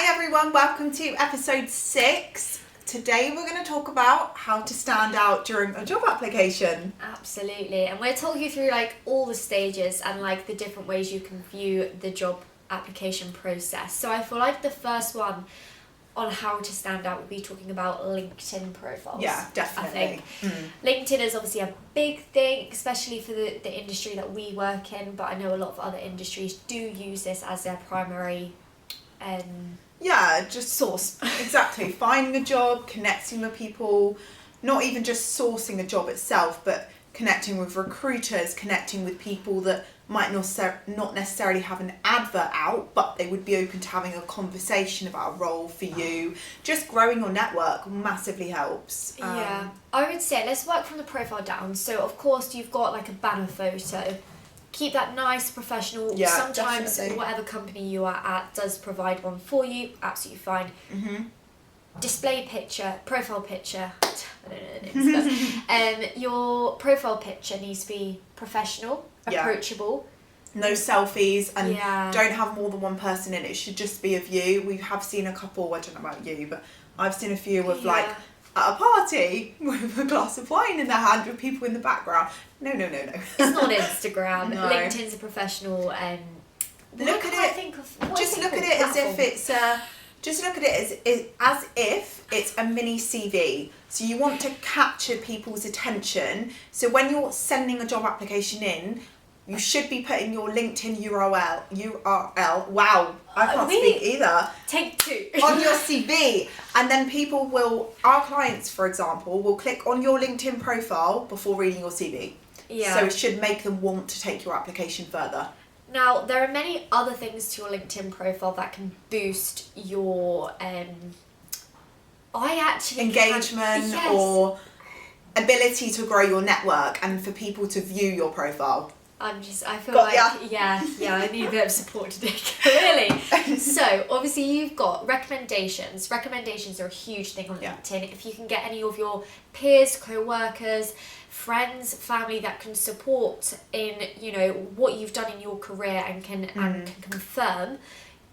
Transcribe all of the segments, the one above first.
Hi everyone, welcome to episode 6. Today we're going to talk about how to stand out during a job application. Absolutely, and we're talking you through like all the stages and like the different ways you can view the job application process. So I feel like the first one on how to stand out would be talking about LinkedIn profiles. Yeah, definitely. I think LinkedIn is obviously a big thing, especially for the industry that we work in, but I know a lot of other industries do use this as their primary just source. Exactly, finding a job, connecting with people, not even just sourcing a job itself, but connecting with recruiters, connecting with people that might not necessarily have an advert out, but they would be open to having a conversation about a role for you. Just growing your network massively helps. Yeah, I would say let's work from the profile down. So of course you've got like a banner photo. Keep that nice, professional. Yeah, sometimes definitely. whatever company you are at does provide one for you. Absolutely fine. Mm-hmm. Display picture, profile picture. I don't know the names, but your profile picture needs to be professional, approachable. No selfies, and Yeah. don't have more than one person in it. It should just be of you. We have seen a couple, I don't know about you, but I've seen a few of like at a party with a glass of wine in their hand with people in the background. No. It's not Instagram. No. LinkedIn's a professional. Look at it. Just look at it as if it's just look at it as if it's a mini CV. So you want to capture people's attention. So when you're sending a job application in, you should be putting your LinkedIn URL. Wow, I can't speak either. Take 2. On your CV, and then people will, our clients, for example, will click on your LinkedIn profile before reading your CV. Yeah. So it should make them want to take your application further. Now, there are many other things to your LinkedIn profile that can boost your engagement or ability to grow your network and for people to view your profile. I feel I need a bit of support today, really. So, obviously you've got recommendations. Recommendations are a huge thing on LinkedIn. If you can get any of your peers, co-workers, friends, family that can support in, what you've done in your career and can confirm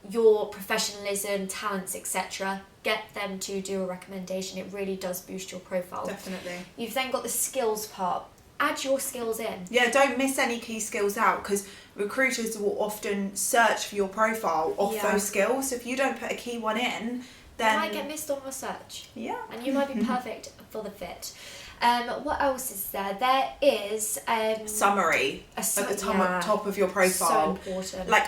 your professionalism, talents, etc., get them to do a recommendation. It really does boost your profile. Definitely. You've then got the skills part. Add your skills in. Yeah, don't miss any key skills out, because recruiters will often search for your profile off those skills. So if you don't put a key one in, then you might get missed on research. Yeah. And you might be perfect for the fit. What else is there? There is summary at the top of your profile. So important. Like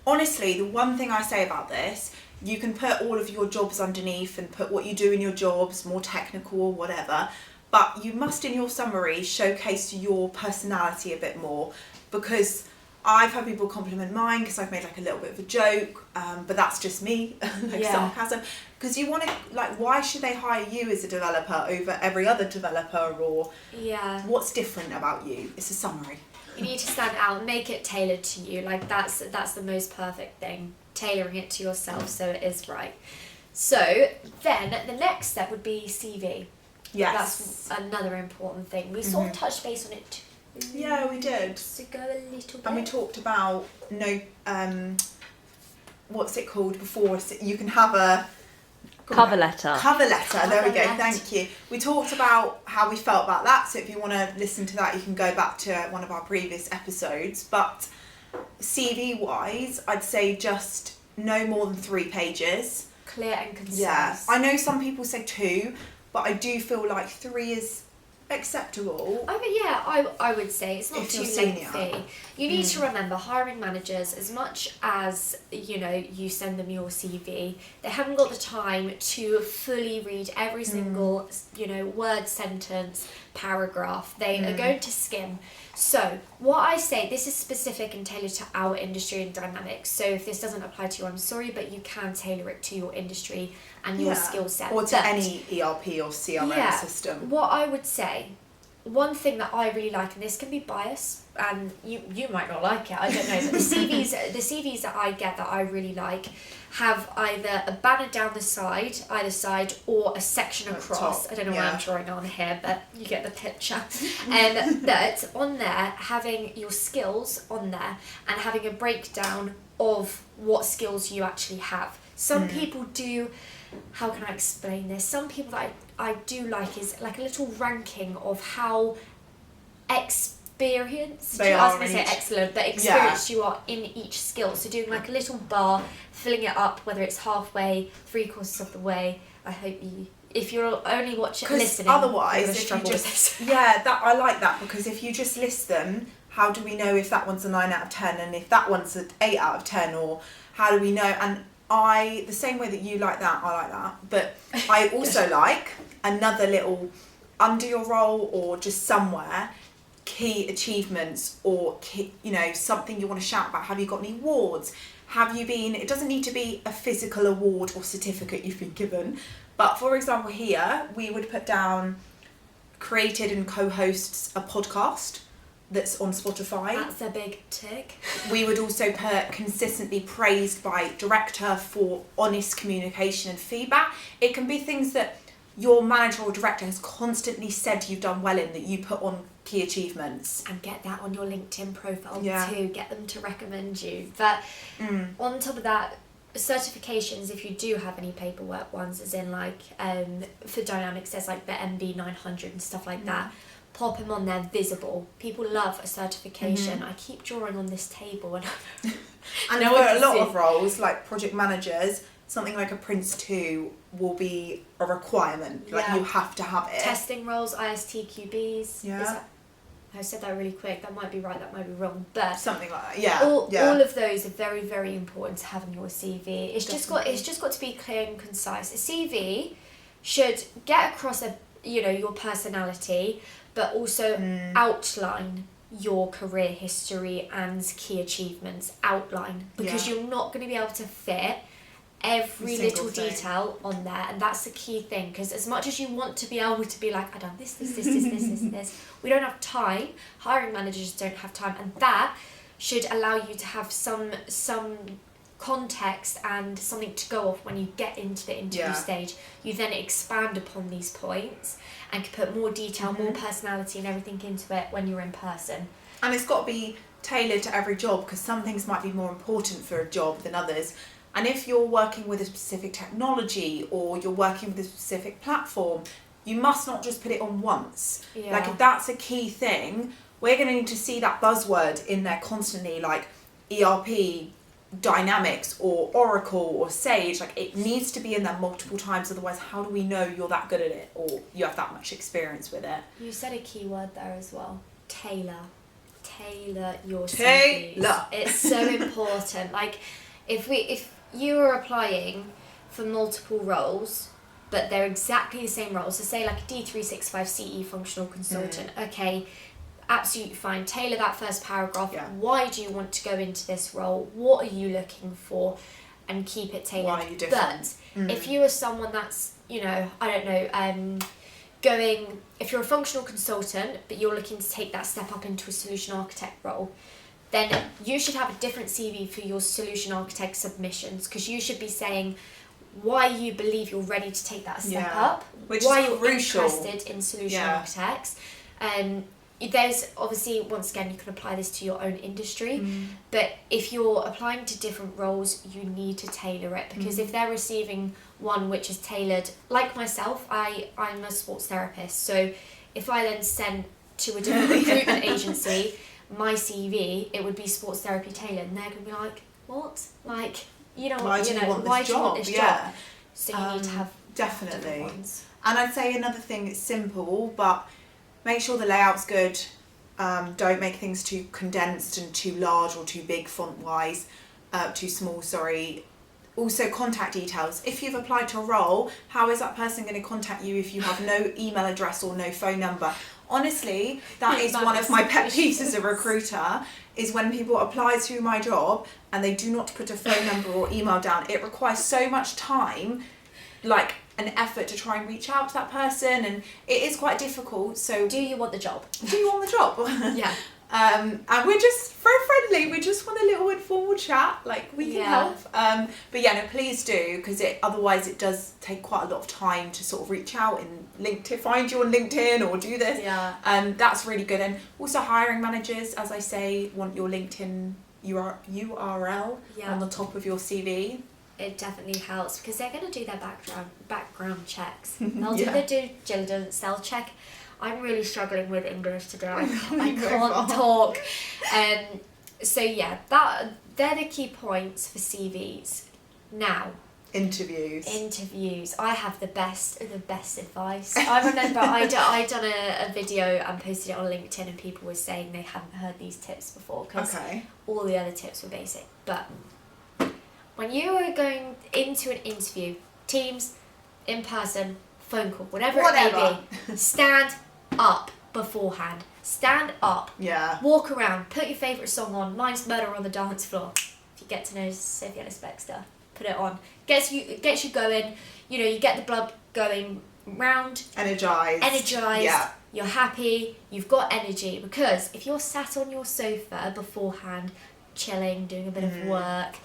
honestly, the one thing I say about this, you can put all of your jobs underneath and put what you do in your jobs, more technical or whatever, but you must in your summary showcase your personality a bit more, because I've had people compliment mine because I've made like a little bit of a joke, but that's just me, sarcasm. Because you want to, why should they hire you as a developer over every other developer, or what's different about you? It's a summary. You need to stand out, make it tailored to you. Like that's the most perfect thing, tailoring it to yourself so it is right. So then the next step would be CV. Yes. That's another important thing. We sort of touched base on it too. Yeah, we did. To go a little bit. And we talked about what's it called before? You can have a cover letter. There we go. Thank you. We talked about how we felt about that. So if you want to listen to that, you can go back to one of our previous episodes. But CV wise, I'd say just no more than 3 pages. Clear and concise. Yeah. I know some people say 2, but I do feel like 3 is acceptable. I would say it's not too lengthy. You need to remember, hiring managers, as much as you send them your CV, they haven't got the time to fully read every single word, sentence, paragraph. They are going to skim. So what I say, this is specific and tailored to our industry and dynamics. So if this doesn't apply to you, I'm sorry, but you can tailor it to your industry and your skill set. Or to any ERP or CRM system. What I would say, one thing that I really like, and this can be biased, and you might not like it, I don't know, but the CVs that I get that I really like have either a banner down the side, either side, or a section across. I don't know what I'm drawing on here, but you get the picture. That on there, having your skills on there and having a breakdown of what skills you actually have. Some people do, how can I explain this? Some people that I do like is like a little ranking of how experienced, They I was are going to in say each- excellent, but experienced you are in each skill. So doing like a little bar, filling it up, whether it's halfway, 3/4 of the way. I hope you, if you're only watching, listening, otherwise, you're gonna if you struggle with just this. that I like that, because if you just list them, how do we know if that one's a 9 out of 10 and if that one's an 8 out of 10, or how do we know? And the same way that you like that, I like that, but I also like another little under your role or just somewhere, key achievements or key, something you want to shout about. Have you got any awards? Have you been, it doesn't need to be a physical award or certificate you've been given, but for example here, we would put down created and co-hosts a podcast that's on Spotify. That's a big tick. We would also put consistently praised by director for honest communication and feedback. It can be things that your manager or director has constantly said you've done well in, that you put on key achievements. And get that on your LinkedIn profile Yeah. too. Get them to recommend you. But on top of that, certifications, if you do have any paperwork ones, as in like for Dynamics, there's like the MB 900 and stuff like that. Pop them on there, visible. People love a certification. I keep drawing on this table and And No for one a can lot see. of roles, like project managers, something like a Prince 2 will be a requirement. Like Yeah. you have to have it. testing roles, ISTQBs. Yeah. I said that really quick. That might be right, that might be wrong. But Something like that. Yeah. all yeah. of those are very, very important to have in your CV. It's just got to be clear and concise. A CV should get across your personality, but also outline your career history and key achievements. Outline, because Yeah. you're not going to be able to fit every Single little thing. detail on there, and that's the key thing, because as much as you want to be able to be like, I've done this, we don't have time. Hiring managers don't have time, and that should allow you to have some context and something to go off when you get into the interview stage. You then expand upon these points and can put more detail, more personality and everything into it when you're in person. And it's got to be tailored to every job, because some things might be more important for a job than others. And if you're working with a specific technology or you're working with a specific platform, you must not just put it on once. Yeah. Like if that's a key thing, we're going to need to see that buzzword in there constantly, like ERP, Dynamics or Oracle or Sage. Like it needs to be in there multiple times, otherwise how do we know you're that good at it or you have that much experience with it? You said a key word there as well. Tailor your Tailor. CVs. It's so important. Like if you are applying for multiple roles, but they're exactly the same roles, so say like a D365 CE functional consultant, okay, absolutely fine. Tailor that first paragraph. Yeah. Why do you want to go into this role? What are you looking for? And keep it tailored. Why are you different? But if you are someone that's, if you're a functional consultant, but you're looking to take that step up into a solution architect role, then you should have a different CV for your solution architect submissions, because you should be saying why you believe you're ready to take that step up, which why is you're crucial. interested in solution architects. There's obviously, once again, you can apply this to your own industry, but if you're applying to different roles, you need to tailor it, because if they're receiving one which is tailored, like myself, I'm a sports therapist, so if I then send to a different recruitment agency my CV, it would be sports therapy tailored, and they're going to be like, what? Like, why do you want this job? job? So you need to have definitely. different ones. And I'd say another thing, it's simple, but make sure the layout's good. Don't make things too condensed and too large or too big font-wise, too small, sorry. Also, contact details. If you've applied to a role, how is that person going to contact you if you have no email address or no phone number? Honestly, that is one of my pet peeves as a recruiter, is when people apply to my job and they do not put a phone number or email down. It requires so much time, like an effort to try and reach out to that person, and it is quite difficult. So Do you want the job? do you want the job? Yeah. And we're just very friendly. We just want a little informal chat. Like we can help. But yeah, no, please do, because otherwise it does take quite a lot of time to sort of reach out and find you on LinkedIn or do this. Yeah. That's really good. And also hiring managers, as I say, want your LinkedIn URL on the top of your CV. it definitely helps because they're going to do their background checks. They'll do Yeah. their due diligence. They'll check. I'm really struggling with English today. I Very can't far. talk. So yeah, they're the key points for CVs. Now, interviews. I have the best advice. I remember I done a video and posted it on LinkedIn, and people were saying they hadn't heard these tips before because all the other tips were basic. But when you are going into an interview, Teams, in person, phone call, whatever. It may be, stand up beforehand. Stand up. Yeah. Walk around. Put your favourite song on. Mine's Murder on the Dance Floor. If you get to know Sophie Ellis-Bextor, put it on. Gets you going. You know, you get the blood going round. Energized. Yeah. You're happy. You've got energy. Because if you're sat on your sofa beforehand, chilling, doing a bit of work,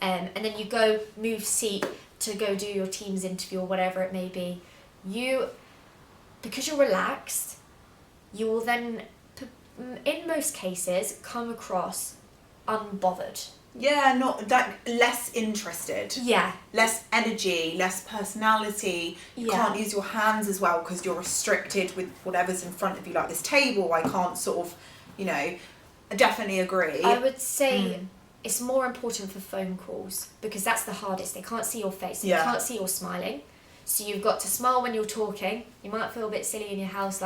and then you go move seat to go do your Teams interview or whatever it may be, because you're relaxed, you will then, in most cases, come across unbothered. Yeah, not that, less interested. Yeah. Less energy, less personality. You can't use your hands as well because you're restricted with whatever's in front of you, like this table. I can't sort of, I definitely agree. I would say it's more important for phone calls because that's the hardest. They can't see your face. They can't see you're smiling. So you've got to smile when you're talking. You might feel a bit silly in your house,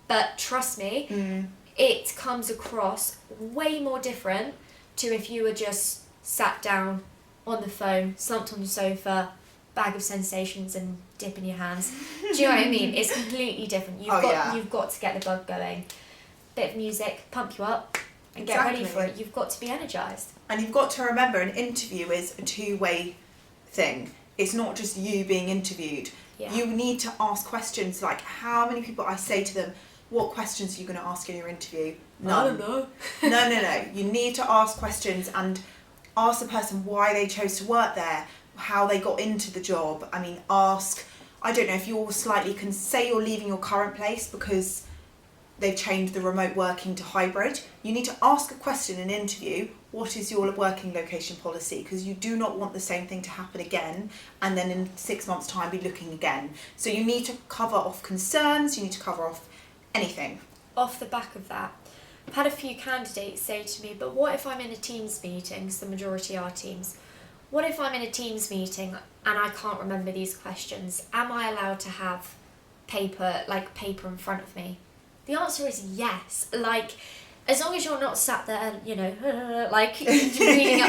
but trust me, it comes across way more different to if you were just sat down on the phone, slumped on the sofa, bag of sensations and dip in your hands. Do you know what I mean? It's completely different. You've got to get the bug going. Bit of music, pump you up, and get ready for it. You've got to be energised. And you've got to remember, an interview is a two-way thing. It's not just you being interviewed. Yeah. You need to ask questions. Like, how many people I say to them, what questions are you going to ask in your interview? None. I don't know. No. You need to ask questions and ask the person why they chose to work there, how they got into the job. I mean, ask, I don't know, if you're can say you're leaving your current place because they've changed the remote working to hybrid. You need to ask a question in an interview, what is your working location policy? Because you do not want the same thing to happen again and then in 6 months' time be looking again. So you need to cover off concerns, you need to cover off anything. Off the back of that, I've had a few candidates say to me, but what if I'm in a Teams meeting, because the majority are Teams, what if I'm in a Teams meeting and I can't remember these questions? Am I allowed to have paper in front of me? The answer is yes. As long as you're not sat there, reading it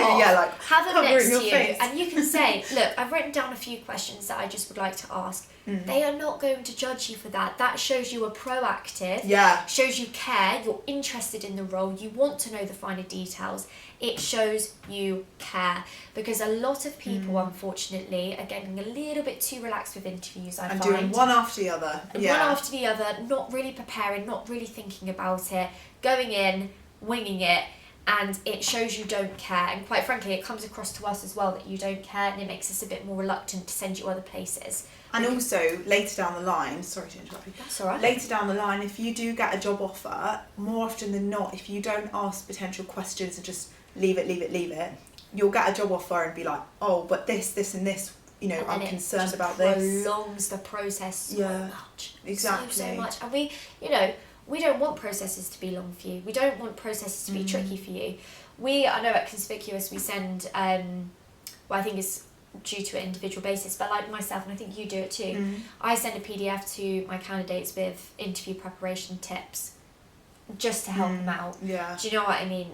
off. Yeah, have them next to you, face. and you can say, "Look, I've written down a few questions that I just would like to ask." They are not going to judge you for that. That shows you are proactive. Yeah. Shows you care. You're interested in the role. You want to know the finer details. It shows you care, because a lot of people, unfortunately, are getting a little bit too relaxed with interviews. I find. Doing one after the other. One after the other, not really preparing, not really thinking about it, going in, winging it, and it shows you don't care. And quite frankly, it comes across to us as well that you don't care, and it makes us a bit more reluctant to send you other places. And also, later down the line, sorry to interrupt you. That's all right. Later down the line, if you do get a job offer, more often than not, if you don't ask potential questions and just leave it, you'll get a job offer and be like, oh, but this and this, I'm concerned about this. It prolongs the process so much. Exactly. So much. And we don't want processes to be long for you. We don't want processes to be tricky for you. I know at Conspicuous we send, I think it's due to an individual basis, but like myself, and I think you do it too, I send a PDF to my candidates with interview preparation tips just to help them out. Yeah. Do you know what I mean?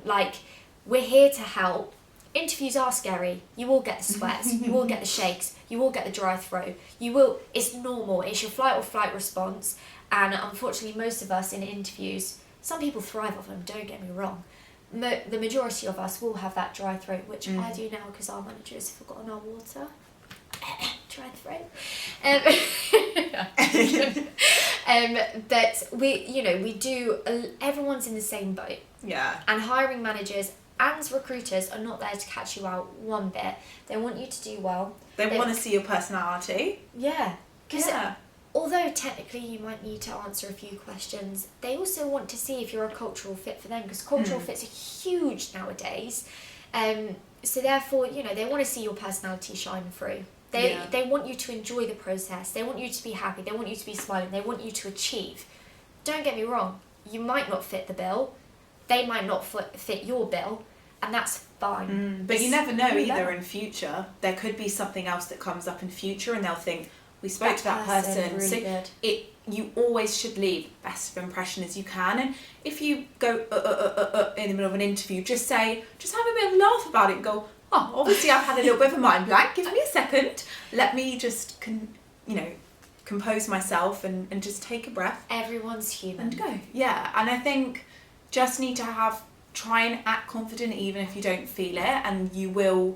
We're here to help. Interviews are scary. You will get the sweats, you will get the shakes, you will get the dry throat. It's normal. It's your flight or flight response. And unfortunately, most of us in interviews, some people thrive off them, don't get me wrong. The majority of us will have that dry throat, which I do now because our manager has forgotten our water. Dry throat. But we do, everyone's in the same boat. Yeah. And hiring managers and recruiters are not there to catch you out one bit. They want you to do well. They want to see your personality. Yeah. Because although technically you might need to answer a few questions, they also want to see if you're a cultural fit for them, because cultural fits are huge nowadays. So therefore, you know, they want to see your personality shine through. They want you to enjoy the process. They want you to be happy. They want you to be smiling. They want you to achieve. Don't get me wrong. You might not fit the bill. They might not fit your bill, and that's fine. But you never know either in future. There could be something else that comes up in future and they'll think, we spoke to that person. Really so good. You always should leave best of impression as you can. And if you go in the middle of an interview, just have a bit of a laugh about it and go, oh, obviously I've had a little bit of a mind blank. Give me a second. Let me just, compose myself and just take a breath. Everyone's human. And go. Yeah. And I think just need to try and act confident even if you don't feel it, and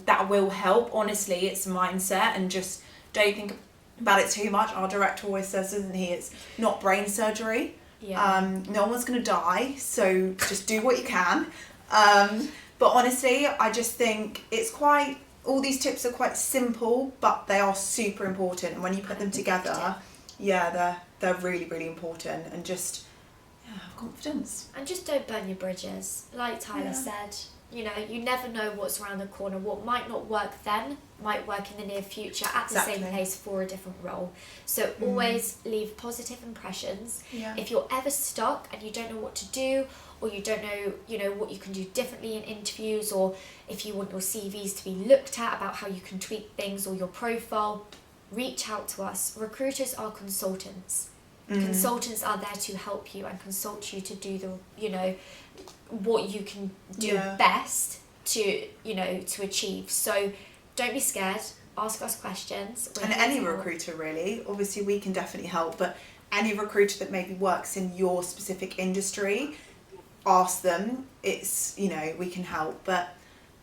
that will help. Honestly, it's a mindset, and just don't think about it too much. Our director always says, doesn't he, it's not brain surgery. No one's going to die, so just do what you can. But honestly, I just think all these tips are quite simple, but they are super important, and when you put them together, they're really, really important. And just have confidence. And just don't burn your bridges. Like Tyler said, you never know what's around the corner. What might not work then might work in the near future at the same place for a different role. So always leave positive impressions. If you're ever stuck and you don't know what to do, or you don't know, what you can do differently in interviews, or if you want your CVs to be looked at about how you can tweak things or your profile, reach out to us. Recruiters are consultants. Consultants are there to help you and consult you to do what you can do best to achieve. So don't be scared. Ask us questions. And any recruiter, really. Obviously, we can definitely help, but any recruiter that maybe works in your specific industry, ask them. It's, we can help. But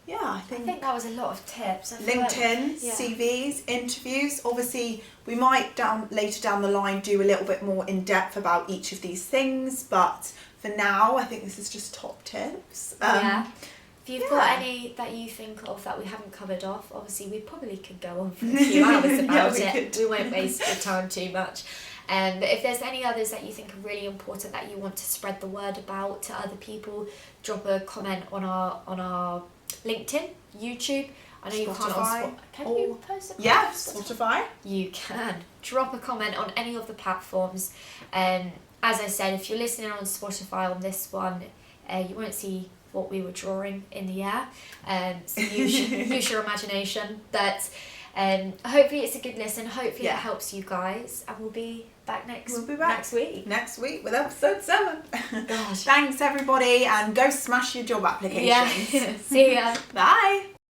yeah, I think that was a lot of tips. LinkedIn, CVs, interviews. Obviously, we might later down the line do a little bit more in depth about each of these things, but for now, I think this is just top tips. If you've got any that you think of that we haven't covered off, obviously we probably could go on for a few hours about it. We won't waste your time too much. But if there's any others that you think are really important that you want to spread the word about to other people, drop a comment on our LinkedIn, YouTube. I know Spotify. You can't can you post a Spotify. You can. Drop a comment on any of the platforms. As I said, if you're listening on Spotify on this one, you won't see what we were drawing in the air. So use your imagination. But hopefully it's a good listen. Hopefully it helps you guys. And we'll be back next week. Next week with episode 7. Gosh. Thanks everybody, and go smash your job applications. See ya. Bye.